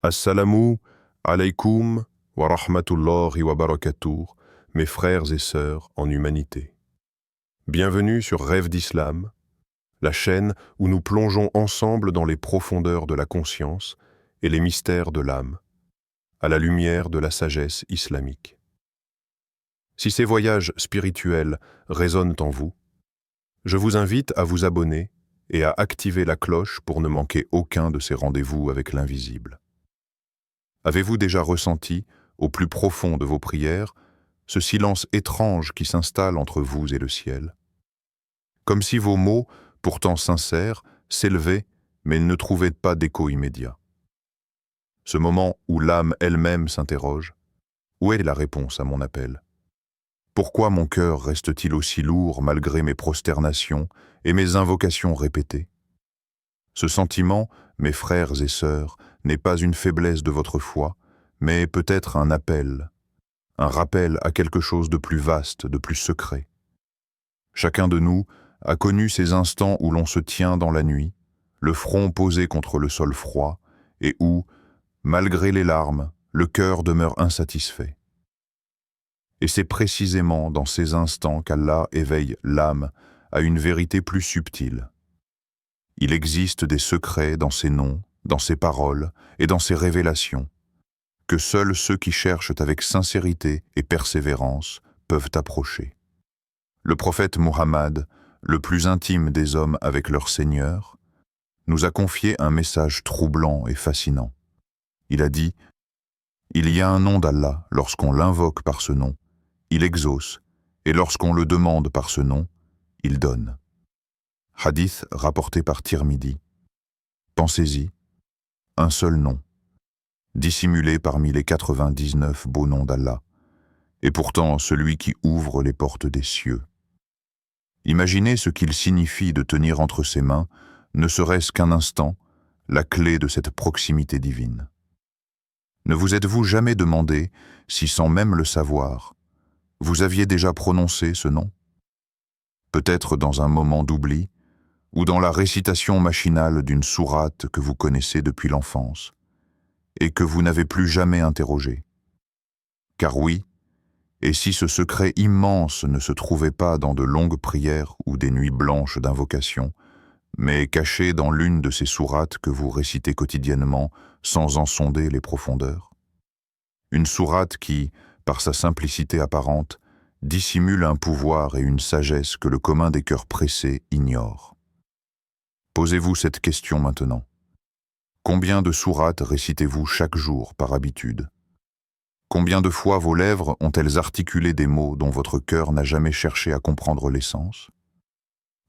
Assalamu alaykoum wa rahmatullahi wa barakatuh, mes frères et sœurs en humanité. Bienvenue sur Rêve d'Islam, la chaîne où nous plongeons ensemble dans les profondeurs de la conscience et les mystères de l'âme, à la lumière de la sagesse islamique. Si ces voyages spirituels résonnent en vous, je vous invite à vous abonner et à activer la cloche pour ne manquer aucun de ces rendez-vous avec l'invisible. Avez-vous déjà ressenti, au plus profond de vos prières, ce silence étrange qui s'installe entre vous et le ciel? Comme si vos mots, pourtant sincères, s'élevaient, mais ne trouvaient pas d'écho immédiat. Ce moment où l'âme elle-même s'interroge, où est la réponse à mon appel? Pourquoi mon cœur reste-t-il aussi lourd malgré mes prosternations et mes invocations répétées? Ce sentiment, mes frères et sœurs, n'est pas une faiblesse de votre foi, mais peut-être un appel, un rappel à quelque chose de plus vaste, de plus secret. Chacun de nous a connu ces instants où l'on se tient dans la nuit, le front posé contre le sol froid, et où, malgré les larmes, le cœur demeure insatisfait. Et c'est précisément dans ces instants qu'Allah éveille l'âme à une vérité plus subtile. Il existe des secrets dans ses noms, dans ses paroles et dans ses révélations, que seuls ceux qui cherchent avec sincérité et persévérance peuvent approcher. Le prophète Muhammad, le plus intime des hommes avec leur Seigneur, nous a confié un message troublant et fascinant. Il a dit « Il y a un nom d'Allah, lorsqu'on l'invoque par ce nom, il exauce, et lorsqu'on le demande par ce nom, il donne. » Hadith rapporté par Tirmidhi. Pensez-y, un seul nom, dissimulé parmi les 99 beaux noms d'Allah, et pourtant celui qui ouvre les portes des cieux. Imaginez ce qu'il signifie de tenir entre ses mains, ne serait-ce qu'un instant, la clé de cette proximité divine. Ne vous êtes-vous jamais demandé si, sans même le savoir, vous aviez déjà prononcé ce nom? Peut-être dans un moment d'oubli, ou dans la récitation machinale d'une sourate que vous connaissez depuis l'enfance, et que vous n'avez plus jamais interrogée. Car oui, et si ce secret immense ne se trouvait pas dans de longues prières ou des nuits blanches d'invocation, mais caché dans l'une de ces sourates que vous récitez quotidiennement sans en sonder les profondeurs? Une sourate qui, par sa simplicité apparente, dissimule un pouvoir et une sagesse que le commun des cœurs pressés ignore. Posez-vous cette question maintenant. Combien de sourates récitez-vous chaque jour par habitude? Combien de fois vos lèvres ont-elles articulé des mots dont votre cœur n'a jamais cherché à comprendre l'essence?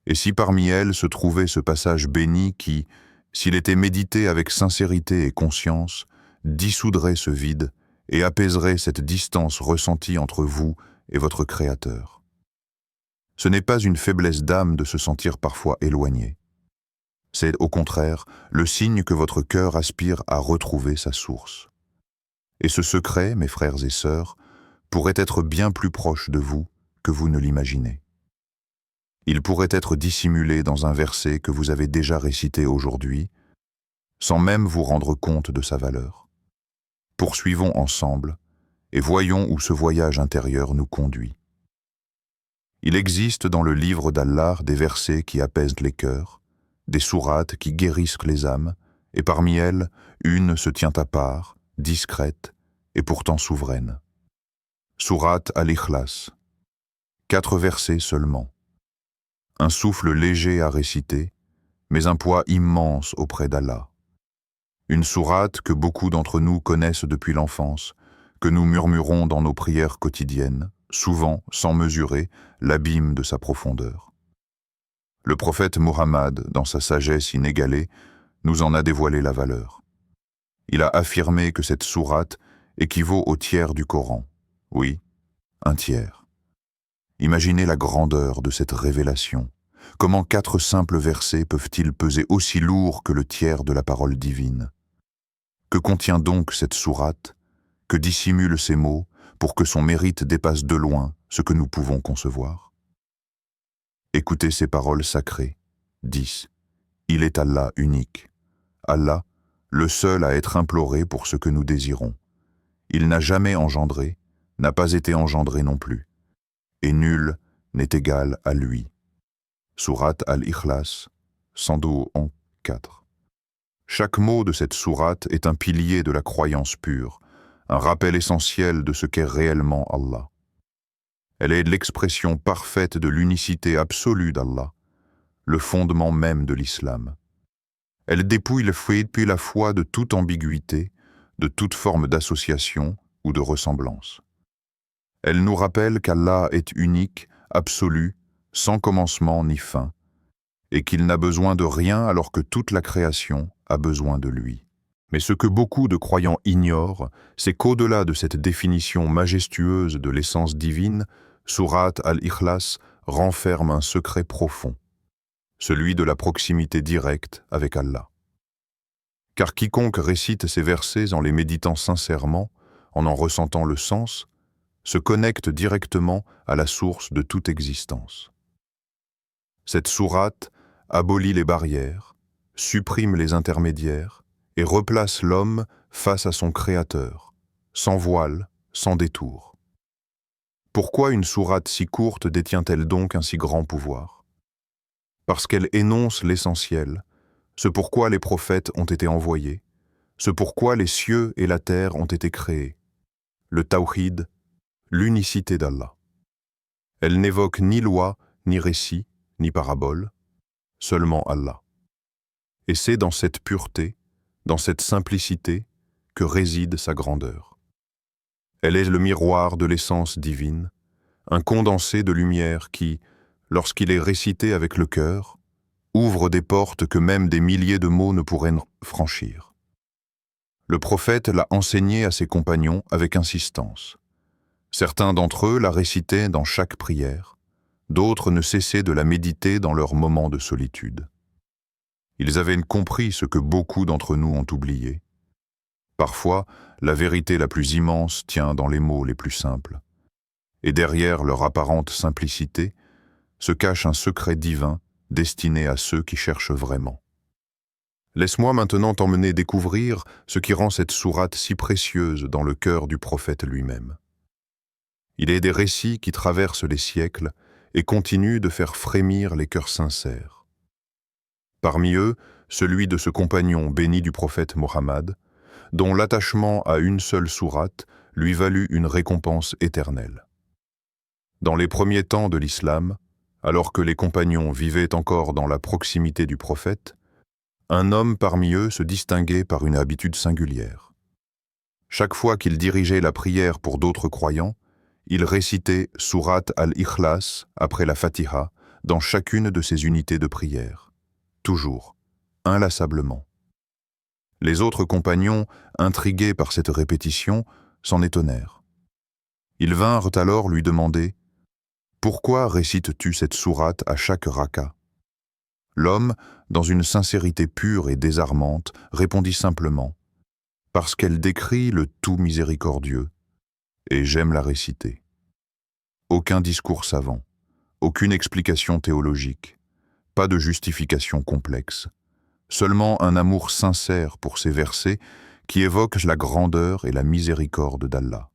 Et si parmi elles se trouvait ce passage béni qui, s'il était médité avec sincérité et conscience, dissoudrait ce vide et apaiserait cette distance ressentie entre vous et votre Créateur? Ce n'est pas une faiblesse d'âme de se sentir parfois éloigné. C'est au contraire le signe que votre cœur aspire à retrouver sa source. Et ce secret, mes frères et sœurs, pourrait être bien plus proche de vous que vous ne l'imaginez. Il pourrait être dissimulé dans un verset que vous avez déjà récité aujourd'hui, sans même vous rendre compte de sa valeur. Poursuivons ensemble et voyons où ce voyage intérieur nous conduit. Il existe dans le livre d'Allah des versets qui apaisent les cœurs, des sourates qui guérissent les âmes, et parmi elles, une se tient à part, discrète et pourtant souveraine. Sourate Al-Ikhlas. 4 versets seulement. Un souffle léger à réciter, mais un poids immense auprès d'Allah. Une sourate que beaucoup d'entre nous connaissent depuis l'enfance, que nous murmurons dans nos prières quotidiennes, souvent sans mesurer l'abîme de sa profondeur. Le prophète Muhammad, dans sa sagesse inégalée, nous en a dévoilé la valeur. Il a affirmé que cette sourate équivaut au tiers du Coran. Oui, un tiers. Imaginez la grandeur de cette révélation. Comment 4 simples versets peuvent-ils peser aussi lourd que le tiers de la parole divine? Que contient donc cette sourate? Que dissimulent ces mots pour que son mérite dépasse de loin ce que nous pouvons concevoir? Écoutez ces paroles sacrées. 10. Il est Allah unique. Allah, le seul à être imploré pour ce que nous désirons. Il n'a jamais engendré, n'a pas été engendré non plus, et nul n'est égal à lui. Sourate Al-Ikhlas, 104. Chaque mot de cette sourate est un pilier de la croyance pure, un rappel essentiel de ce qu'est réellement Allah. Elle est l'expression parfaite de l'unicité absolue d'Allah, le fondement même de l'islam. Elle dépouille le fouet puis la foi de toute ambiguïté, de toute forme d'association ou de ressemblance. Elle nous rappelle qu'Allah est unique, absolu, sans commencement ni fin, et qu'il n'a besoin de rien alors que toute la création a besoin de lui. Mais ce que beaucoup de croyants ignorent, c'est qu'au-delà de cette définition majestueuse de l'essence divine, Sourate Al-Ikhlas renferme un secret profond, celui de la proximité directe avec Allah. Car quiconque récite ces versets en les méditant sincèrement, en ressentant le sens, se connecte directement à la source de toute existence. Cette sourate abolit les barrières, supprime les intermédiaires et replace l'homme face à son Créateur, sans voile, sans détour. Pourquoi une sourate si courte détient-elle donc un si grand pouvoir? Parce qu'elle énonce l'essentiel, ce pourquoi les prophètes ont été envoyés, ce pourquoi les cieux et la terre ont été créés, le tawhid, l'unicité d'Allah. Elle n'évoque ni loi, ni récit, ni parabole, seulement Allah. Et c'est dans cette pureté, dans cette simplicité, que réside sa grandeur. Elle est le miroir de l'essence divine, un condensé de lumière qui, lorsqu'il est récité avec le cœur, ouvre des portes que même des milliers de mots ne pourraient franchir. Le prophète l'a enseigné à ses compagnons avec insistance. Certains d'entre eux la récitaient dans chaque prière, d'autres ne cessaient de la méditer dans leurs moments de solitude. Ils avaient compris ce que beaucoup d'entre nous ont oublié. Parfois, la vérité la plus immense tient dans les mots les plus simples. Et derrière leur apparente simplicité, se cache un secret divin destiné à ceux qui cherchent vraiment. Laisse-moi maintenant t'emmener découvrir ce qui rend cette sourate si précieuse dans le cœur du prophète lui-même. Il est des récits qui traversent les siècles et continuent de faire frémir les cœurs sincères. Parmi eux, celui de ce compagnon béni du prophète Mohammed, dont l'attachement à une seule sourate lui valut une récompense éternelle. Dans les premiers temps de l'islam, alors que les compagnons vivaient encore dans la proximité du prophète, un homme parmi eux se distinguait par une habitude singulière. Chaque fois qu'il dirigeait la prière pour d'autres croyants, il récitait Sourate Al-Ikhlas après la Fatiha dans chacune de ses unités de prière, toujours, inlassablement. Les autres compagnons, intrigués par cette répétition, s'en étonnèrent. Ils vinrent alors lui demander « Pourquoi récites-tu cette sourate à chaque raka ?» L'homme, dans une sincérité pure et désarmante, répondit simplement « Parce qu'elle décrit le tout miséricordieux, et j'aime la réciter. » Aucun discours savant, aucune explication théologique, pas de justification complexe, seulement un amour sincère pour ces versets qui évoquent la grandeur et la miséricorde d'Allah.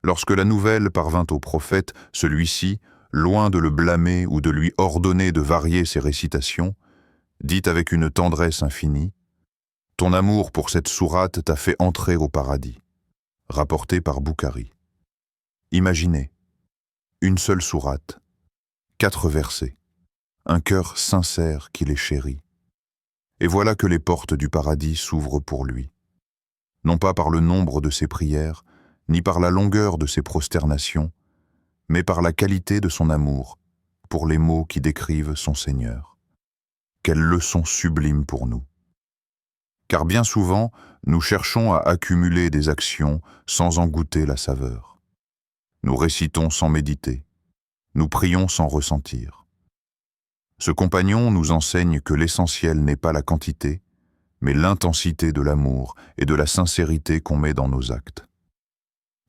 Lorsque la nouvelle parvint au prophète, celui-ci, loin de le blâmer ou de lui ordonner de varier ses récitations, dit avec une tendresse infinie « Ton amour pour cette sourate t'a fait entrer au paradis », rapporté par Boukhari. Imaginez, une seule sourate, 4 versets, un cœur sincère qui les chérit. Et voilà que les portes du paradis s'ouvrent pour lui, non pas par le nombre de ses prières, ni par la longueur de ses prosternations, mais par la qualité de son amour pour les mots qui décrivent son Seigneur. Quelle leçon sublime pour nous! Car bien souvent, nous cherchons à accumuler des actions sans en goûter la saveur. Nous récitons sans méditer, nous prions sans ressentir. Ce compagnon nous enseigne que l'essentiel n'est pas la quantité, mais l'intensité de l'amour et de la sincérité qu'on met dans nos actes.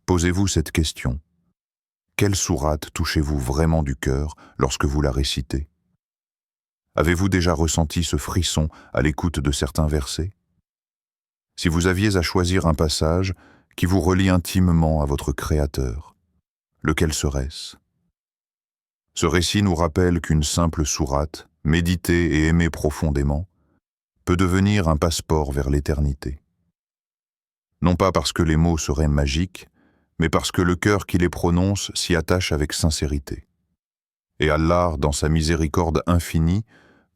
Posez-vous cette question. Quelle sourate touchez-vous vraiment du cœur lorsque vous la récitez? Avez-vous déjà ressenti ce frisson à l'écoute de certains versets? Si vous aviez à choisir un passage qui vous relie intimement à votre Créateur, lequel serait-ce? Ce récit nous rappelle qu'une simple sourate, méditée et aimée profondément, peut devenir un passeport vers l'éternité. Non pas parce que les mots seraient magiques, mais parce que le cœur qui les prononce s'y attache avec sincérité. Et Allah, dans sa miséricorde infinie,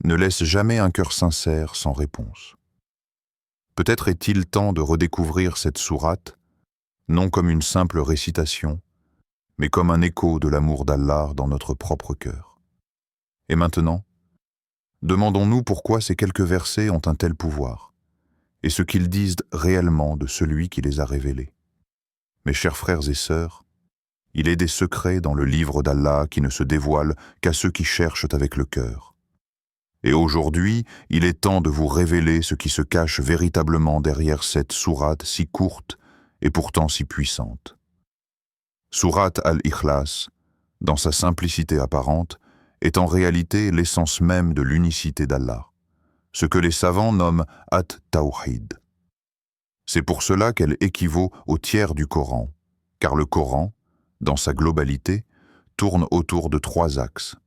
ne laisse jamais un cœur sincère sans réponse. Peut-être est-il temps de redécouvrir cette sourate, non comme une simple récitation, mais comme un écho de l'amour d'Allah dans notre propre cœur. Et maintenant, demandons-nous pourquoi ces quelques versets ont un tel pouvoir, et ce qu'ils disent réellement de celui qui les a révélés. Mes chers frères et sœurs, il est des secrets dans le livre d'Allah qui ne se dévoilent qu'à ceux qui cherchent avec le cœur. Et aujourd'hui, il est temps de vous révéler ce qui se cache véritablement derrière cette sourate si courte et pourtant si puissante. Sourate al-Ikhlas, dans sa simplicité apparente, est en réalité l'essence même de l'unicité d'Allah, ce que les savants nomment at-Tawhid. C'est pour cela qu'elle équivaut au tiers du Coran, car le Coran, dans sa globalité, tourne autour de 3 axes: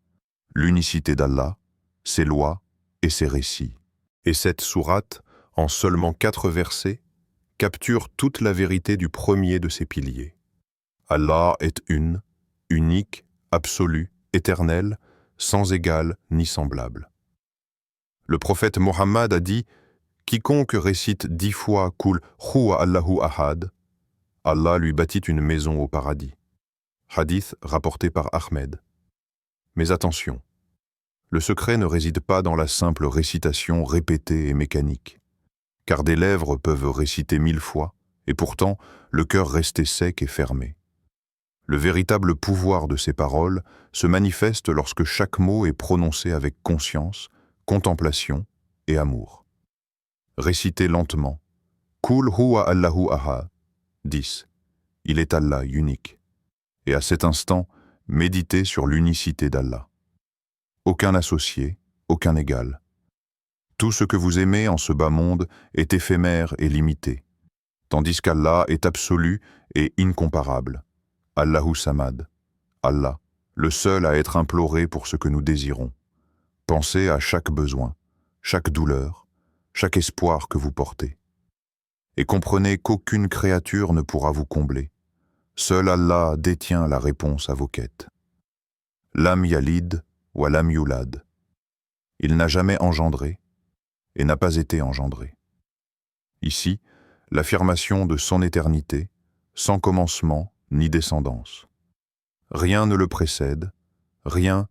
l'unicité d'Allah, ses lois et ses récits. Et cette sourate, en seulement 4 versets, capture toute la vérité du premier de ces piliers. Allah est une, unique, absolue, éternelle, sans égal ni semblable. Le prophète Mohammed a dit « Quiconque récite 10 fois « Kul huwa Allahu ahad », Allah lui bâtit une maison au paradis. Hadith rapporté par Ahmed. Mais attention, le secret ne réside pas dans la simple récitation répétée et mécanique, car des lèvres peuvent réciter 1000 fois, et pourtant le cœur rester sec et fermé. Le véritable pouvoir de ces paroles se manifeste lorsque chaque mot est prononcé avec conscience, contemplation et amour. Récitez lentement. Kul huwa Allahu ahad. 10. Il est Allah unique. Et à cet instant, méditez sur l'unicité d'Allah. Aucun associé, aucun égal. Tout ce que vous aimez en ce bas monde est éphémère et limité, tandis qu'Allah est absolu et incomparable. Allahu Samad, Allah, le seul à être imploré pour ce que nous désirons. Pensez à chaque besoin, chaque douleur, chaque espoir que vous portez. Et comprenez qu'aucune créature ne pourra vous combler. Seul Allah détient la réponse à vos quêtes. Lam yalid wa lam yulad. Il n'a jamais engendré et n'a pas été engendré. Ici, l'affirmation de son éternité, sans commencement ni descendance. Rien ne le précède, rien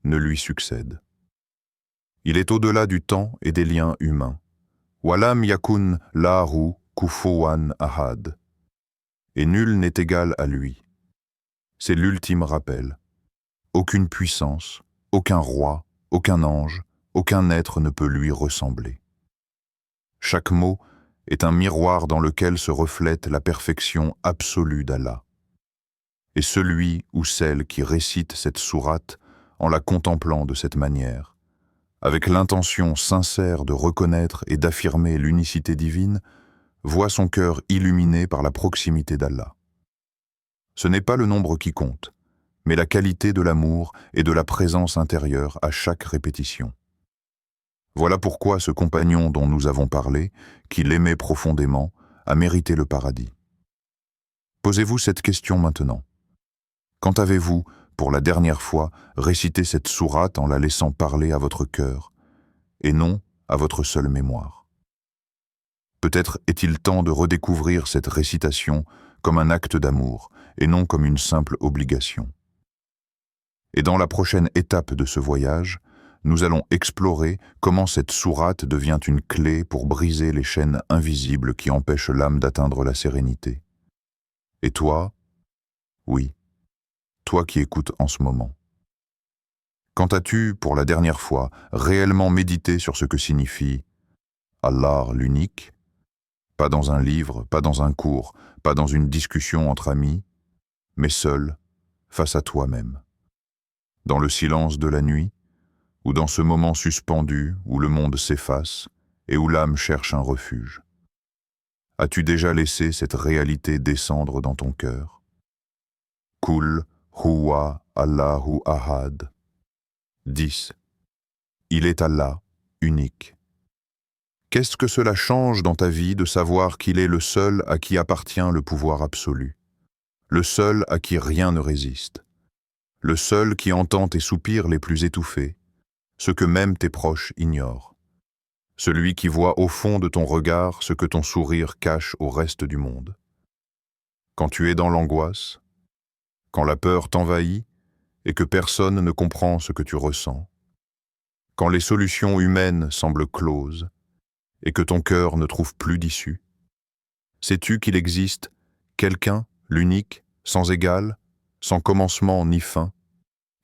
ne lui succède. Il est au-delà du temps et des liens humains. Walam yakun lahu kufuwan ahad. Et nul n'est égal à lui. C'est l'ultime rappel. Aucune puissance, aucun roi, aucun ange, aucun être ne peut lui ressembler. Chaque mot est un miroir dans lequel se reflète la perfection absolue d'Allah. Et celui ou celle qui récite cette sourate en la contemplant de cette manière, avec l'intention sincère de reconnaître et d'affirmer l'unicité divine, voit son cœur illuminé par la proximité d'Allah. Ce n'est pas le nombre qui compte, mais la qualité de l'amour et de la présence intérieure à chaque répétition. Voilà pourquoi ce compagnon dont nous avons parlé, qui l'aimait profondément, a mérité le paradis. Posez-vous cette question maintenant. Quand avez-vous, pour la dernière fois, récité cette sourate en la laissant parler à votre cœur, et non à votre seule mémoire? Peut-être est-il temps de redécouvrir cette récitation comme un acte d'amour, et non comme une simple obligation. Et dans la prochaine étape de ce voyage, nous allons explorer comment cette sourate devient une clé pour briser les chaînes invisibles qui empêchent l'âme d'atteindre la sérénité. Et toi? Oui, toi qui écoutes en ce moment. Quand as-tu, pour la dernière fois, réellement médité sur ce que signifie Allah l'unique? Pas dans un livre, pas dans un cours, pas dans une discussion entre amis, mais seul, face à toi-même. Dans le silence de la nuit, ou dans ce moment suspendu où le monde s'efface et où l'âme cherche un refuge. As-tu déjà laissé cette réalité descendre dans ton cœur? Kul huwa Allahu ahad. 10. Il est Allah, unique. Qu'est-ce que cela change dans ta vie de savoir qu'il est le seul à qui appartient le pouvoir absolu, le seul à qui rien ne résiste, le seul qui entend tes soupirs les plus étouffés, ce que même tes proches ignorent, celui qui voit au fond de ton regard ce que ton sourire cache au reste du monde. Quand tu es dans l'angoisse, quand la peur t'envahit et que personne ne comprend ce que tu ressens, quand les solutions humaines semblent closes et que ton cœur ne trouve plus d'issue, sais-tu qu'il existe quelqu'un, l'unique, sans égal, sans commencement ni fin,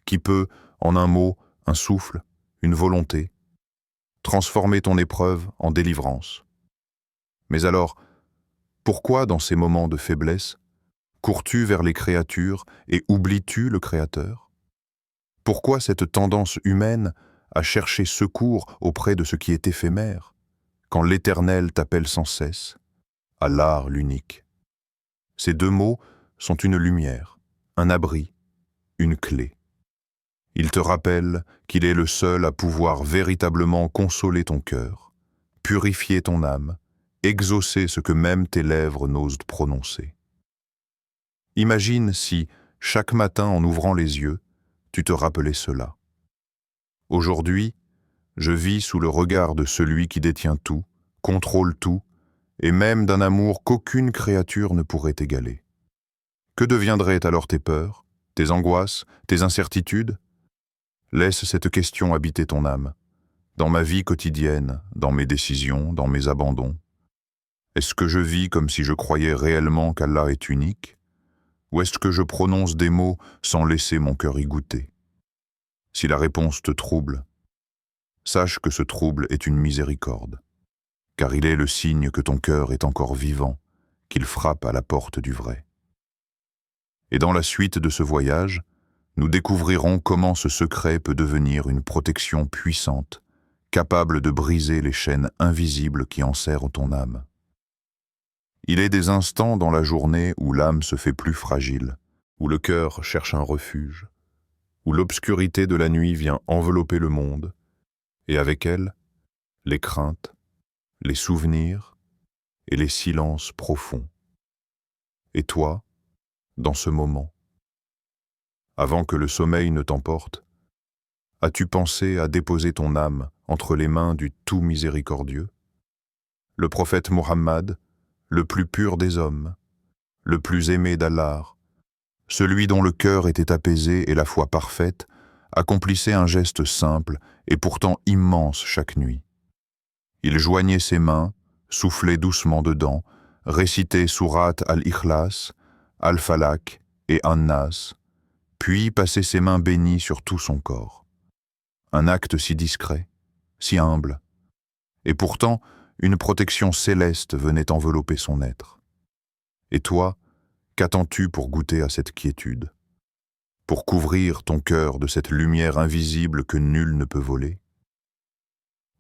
qui peut, en un mot, un souffle, une volonté, transformer ton épreuve en délivrance. Mais alors, pourquoi dans ces moments de faiblesse, cours-tu vers les créatures et oublies-tu le Créateur? Pourquoi cette tendance humaine à chercher secours auprès de ce qui est éphémère, quand l'Éternel t'appelle sans cesse, Allah l'unique? Ces deux mots sont une lumière, un abri, une clé. Ils te rappellent qu'il est le seul à pouvoir véritablement consoler ton cœur, purifier ton âme, exaucer ce que même tes lèvres n'osent prononcer. Imagine si, chaque matin en ouvrant les yeux, tu te rappelais cela. Aujourd'hui, je vis sous le regard de celui qui détient tout, contrôle tout, et même d'un amour qu'aucune créature ne pourrait égaler. Que deviendraient alors tes peurs, tes angoisses, tes incertitudes? Laisse cette question habiter ton âme, dans ma vie quotidienne, dans mes décisions, dans mes abandons. Est-ce que je vis comme si je croyais réellement qu'Allah est unique? Ou est-ce que je prononce des mots sans laisser mon cœur y goûter? Si la réponse te trouble, sache que ce trouble est une miséricorde, car il est le signe que ton cœur est encore vivant, qu'il frappe à la porte du vrai. Et dans la suite de ce voyage, nous découvrirons comment ce secret peut devenir une protection puissante, capable de briser les chaînes invisibles qui enserrent ton âme. Il est des instants dans la journée où l'âme se fait plus fragile, où le cœur cherche un refuge, où l'obscurité de la nuit vient envelopper le monde, et avec elle, les craintes, les souvenirs et les silences profonds. Et toi, dans ce moment, avant que le sommeil ne t'emporte, as-tu pensé à déposer ton âme entre les mains du tout miséricordieux? Le prophète Mohammed, le plus pur des hommes, le plus aimé d'Allah, celui dont le cœur était apaisé et la foi parfaite, accomplissait un geste simple et pourtant immense chaque nuit. Il joignait ses mains, soufflait doucement dedans, récitait Surat al-Ikhlas, al-Falaq et An-Nas, puis passait ses mains bénies sur tout son corps. Un acte si discret, si humble, et pourtant une protection céleste venait envelopper son être. Et toi, qu'attends-tu pour goûter à cette quiétude? Pour couvrir ton cœur de cette lumière invisible que nul ne peut voler?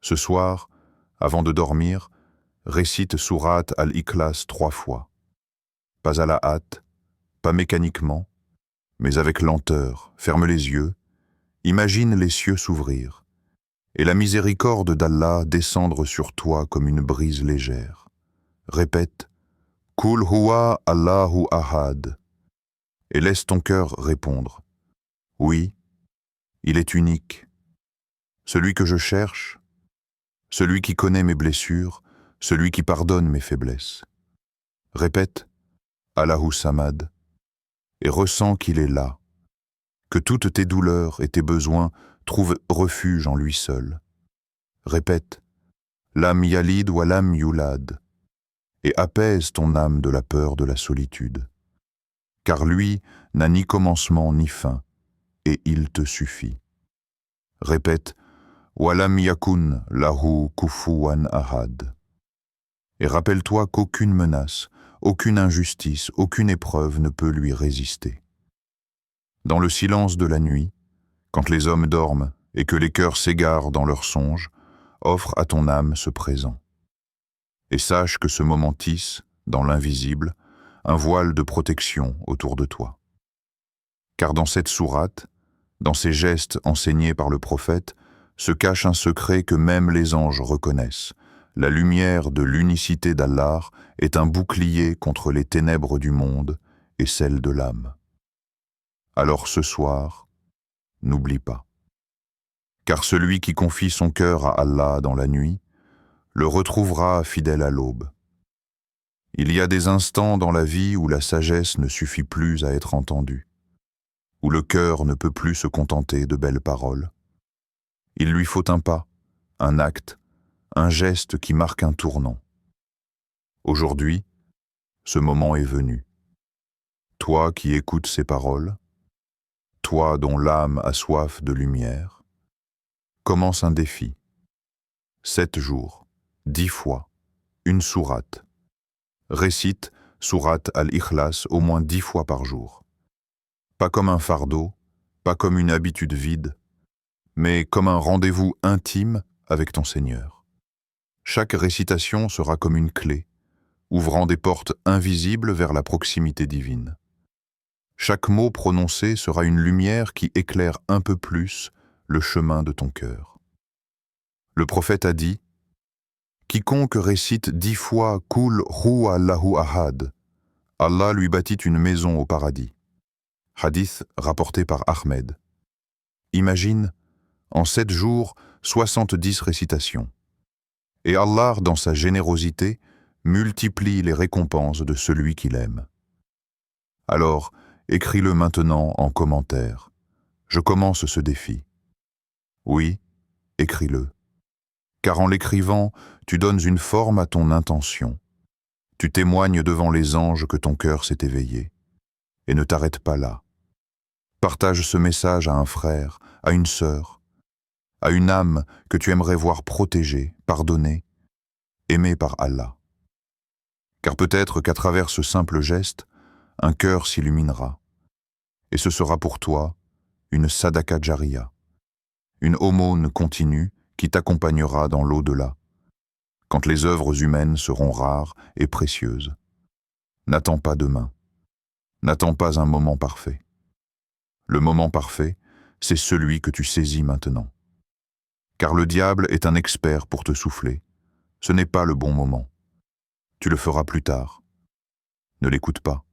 Ce soir, avant de dormir, récite Surat al-Ikhlas 3 fois. Pas à la hâte, pas mécaniquement, mais avec lenteur, ferme les yeux, imagine les cieux s'ouvrir, et la miséricorde d'Allah descendre sur toi comme une brise légère. Répète « Kul huwa Allahu ahad » et laisse ton cœur répondre « Oui, il est unique, celui que je cherche, celui qui connaît mes blessures, celui qui pardonne mes faiblesses. » Répète « Allahu Samad » et ressens qu'il est là, que toutes tes douleurs et tes besoins trouvent refuge en lui seul. Répète « Lam yalid wa lam yulad » et apaise ton âme de la peur de la solitude. Car lui n'a ni commencement ni fin, et il te suffit. Répète « Wa lam yakun lahu kufuwan ahad » et rappelle-toi qu'aucune menace, aucune injustice, aucune épreuve ne peut lui résister. Dans le silence de la nuit, quand les hommes dorment et que les cœurs s'égarent dans leurs songes, offre à ton âme ce présent. Et sache que ce moment tisse, dans l'invisible, un voile de protection autour de toi. Car dans cette sourate, dans ces gestes enseignés par le prophète, se cache un secret que même les anges reconnaissent. La lumière de l'unicité d'Allah est un bouclier contre les ténèbres du monde et celles de l'âme. Alors ce soir, n'oublie pas. Car celui qui confie son cœur à Allah dans la nuit, le retrouvera fidèle à l'aube. Il y a des instants dans la vie où la sagesse ne suffit plus à être entendue, où le cœur ne peut plus se contenter de belles paroles. Il lui faut un pas, un acte, un geste qui marque un tournant. Aujourd'hui, ce moment est venu. Toi qui écoutes ces paroles, toi dont l'âme a soif de lumière, commence un défi. 7 jours, 10 fois, une sourate. Récite sourate al-Ikhlas au moins 10 fois par jour. Pas comme un fardeau, pas comme une habitude vide, mais comme un rendez-vous intime avec ton Seigneur. Chaque récitation sera comme une clé, ouvrant des portes invisibles vers la proximité divine. Chaque mot prononcé sera une lumière qui éclaire un peu plus le chemin de ton cœur. Le prophète a dit « Quiconque récite 10 fois « Kul huwa Allahu ahad », Allah lui bâtit une maison au paradis. » Hadith rapporté par Ahmed. Imagine, en 7 jours, 70 récitations. Et Allah, dans sa générosité, multiplie les récompenses de celui qu'il aime. Alors, écris-le maintenant en commentaire. Je commence ce défi. Oui, écris-le. Car en l'écrivant, tu donnes une forme à ton intention. Tu témoignes devant les anges que ton cœur s'est éveillé. Et ne t'arrête pas là. Partage ce message à un frère, à une sœur, à une âme que tu aimerais voir protégée, pardonnée, aimée par Allah. Car peut-être qu'à travers ce simple geste, un cœur s'illuminera. Et ce sera pour toi une sadaka jariya, une aumône continue qui t'accompagnera dans l'au-delà, quand les œuvres humaines seront rares et précieuses. N'attends pas demain. N'attends pas un moment parfait. Le moment parfait, c'est celui que tu saisis maintenant. Car le diable est un expert pour te souffler. Ce n'est pas le bon moment. Tu le feras plus tard. Ne l'écoute pas.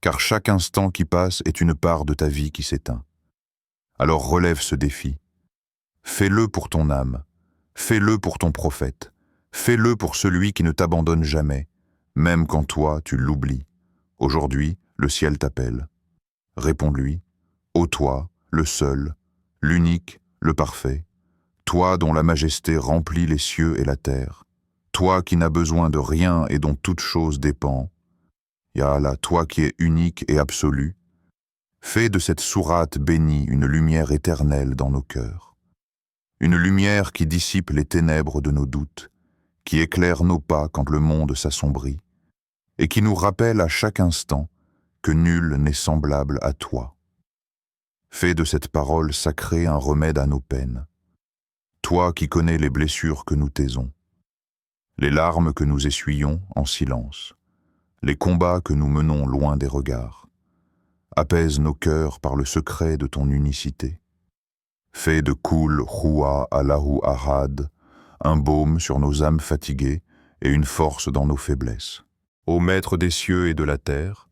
Car chaque instant qui passe est une part de ta vie qui s'éteint. Alors relève ce défi. Fais-le pour ton âme. Fais-le pour ton prophète. Fais-le pour celui qui ne t'abandonne jamais, même quand toi tu l'oublies. Aujourd'hui, le ciel t'appelle. Réponds-lui. Ô toi, le seul, l'unique, le parfait, toi dont la majesté remplit les cieux et la terre, toi qui n'as besoin de rien et dont toute chose dépend, Ya Allah, toi qui es unique et absolu, fais de cette sourate bénie une lumière éternelle dans nos cœurs, une lumière qui dissipe les ténèbres de nos doutes, qui éclaire nos pas quand le monde s'assombrit, et qui nous rappelle à chaque instant que nul n'est semblable à toi. Fais de cette parole sacrée un remède à nos peines. Toi qui connais les blessures que nous taisons, les larmes que nous essuyons en silence, les combats que nous menons loin des regards. Apaise nos cœurs par le secret de ton unicité. Fais de Kul huwa Allahu ahad un baume sur nos âmes fatiguées et une force dans nos faiblesses. Ô Maître des cieux et de la terre,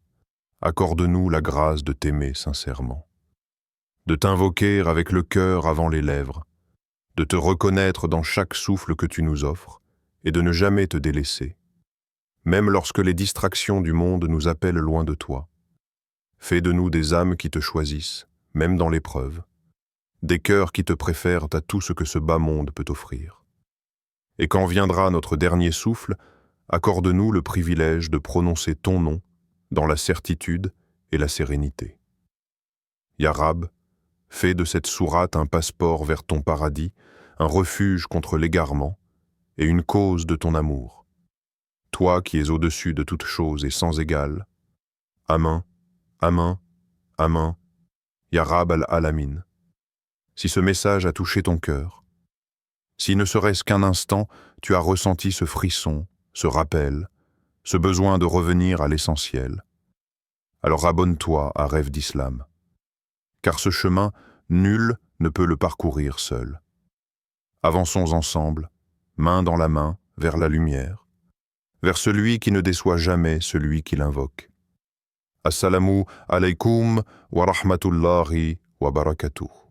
accorde-nous la grâce de t'aimer sincèrement, de t'invoquer avec le cœur avant les lèvres, de te reconnaître dans chaque souffle que tu nous offres et de ne jamais te délaisser, même lorsque les distractions du monde nous appellent loin de toi. Fais de nous des âmes qui te choisissent, même dans l'épreuve, des cœurs qui te préfèrent à tout ce que ce bas monde peut offrir. Et quand viendra notre dernier souffle, accorde-nous le privilège de prononcer ton nom dans la certitude et la sérénité. Ya Rab, fais de cette sourate un passeport vers ton paradis, un refuge contre l'égarement et une cause de ton amour. Toi qui es au-dessus de toute chose et sans égal. Amin, Amin, Amin, Ya Rab al-Alamin. Si ce message a touché ton cœur, si ne serait-ce qu'un instant, tu as ressenti ce frisson, ce rappel, ce besoin de revenir à l'essentiel. Alors abonne-toi à Rêve d'Islam, car ce chemin, nul ne peut le parcourir seul. Avançons ensemble, main dans la main, vers la lumière, vers celui qui ne déçoit jamais celui qui l'invoque. Assalamu alaykum wa rahmatullahi wa barakatuh.